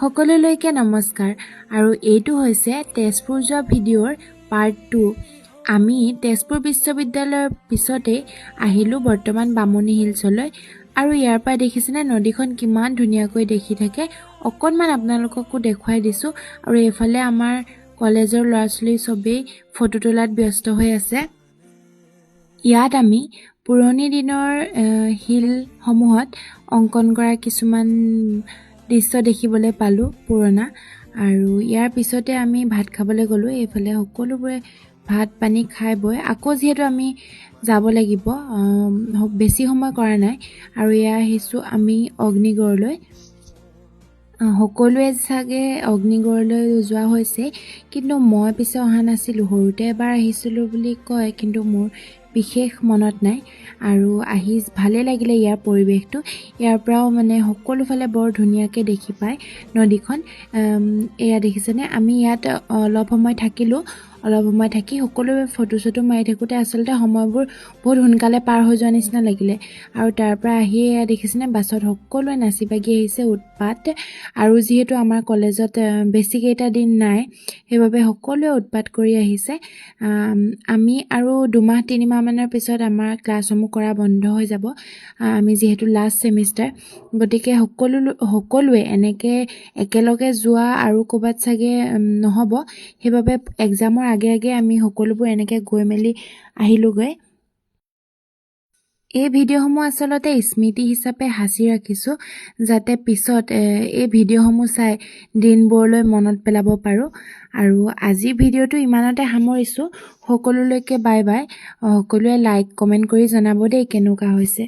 সকলোলৈকে নমস্কাৰ আৰু এইটো হৈছে তেজপুৰ যোৱা ভিডিঅ'ৰ পাৰ্ট 2 আমি তেজপুৰ বিশ্ববিদ্যালয়ৰ পিছতে আহিলো বৰ্তমান বামুণী হিলছলৈ আৰু ইয়াৰ পৰা দেখিছেনে নদীখন কিমান ধুনীয়াকৈ দেখি থাকে অকনমান আপোনালোককো দেখুৱাই দিছো আৰু এফালে আমাৰ কলেজৰ ল'ৰা-ছোৱালী সবেই ফটো তোলাত ব্যস্ত হৈ আছে ইয়াত আমি পুৰণি দিনৰ হিল সমূহত অংকন কৰা কিছুমান দৃশ্য দেখিবলৈ পালো পুৰণা আৰু ইয়াৰ পিছতে আমি ভাত খাবলৈ গলো এইফালে সকলোবোৰে ভাত পানী খাই বৈ আকৌ যেহেতু আমি যাব লাগিব বেছি সময় কৰা নাই আৰু ইয়া আহিছো আমি অগ্নিগড়লৈ সকলোৱে চাগে অগ্নিগড়লৈ যোৱা হৈছে কিন্তু মই পিছে অহা নাছিলো সৰুতে এবাৰ আহিছিলো বুলি কয় কিন্তু মোৰ বিশেষ মনত নাই আৰু আহি ভালে লাগিলে ইয়াৰ পৰিবেশটো ইয়াৰ পৰাও মানে সকলো ফালে বৰ ধুনীয়াকে দেখি পায় নদীখন এয়া দেখিছেনে আমি ইয়াত অলপ সময় থাকিলো অলপ সময় থাকি সকলোৱে ফটো মাৰি থাকোতে আসলতে সময়বোৰ বহুত সোনকালে পাৰ হৈ যোৱা নিচিনা লাগিলে আৰু তাৰ পৰা আহি এয়া দেখিছেনে বাছত সকলোৱে নাচি বাগি আহিছে উৎপাত আৰু যেহেতু আমাৰ কলেজত বেছি কেইটা দিন নাই সেইবাবে সকলোৱে উৎপাত কৰি আহিছে আমি আৰু 2 মাহ 3 মাহ মানৰ পিছত আমাৰ ক্লাছসমূহ কৰা বন্ধ হৈ যাব আমি যেহেতু লাষ্ট সেমিষ্টাৰ গতিকে সকলোৱে এনেকে একেলগে যোৱা আৰু ক'বাত চাগে নহব সেইবাবে এক্সামৰ আগে আমি সকলোবোৰ এনেকে গৈ মেলি আহিলোগৈ এই ভিডিঅ'সমূহ আসলতে স্মৃতি হিচাপে হাসি ৰাখিছো যাতে পিছত এই ভিডিঅ'সমূহ চাই দিনবোৰলৈ মনত পেলাব পাৰো আৰু আজি ভিডিঅ'টো ইমানতে সামৰিছো সকলোলৈকে বাই বাই সকলোৱে লাইক কমেন্ট কৰি জনাব দেই কেনেকুৱা হৈছে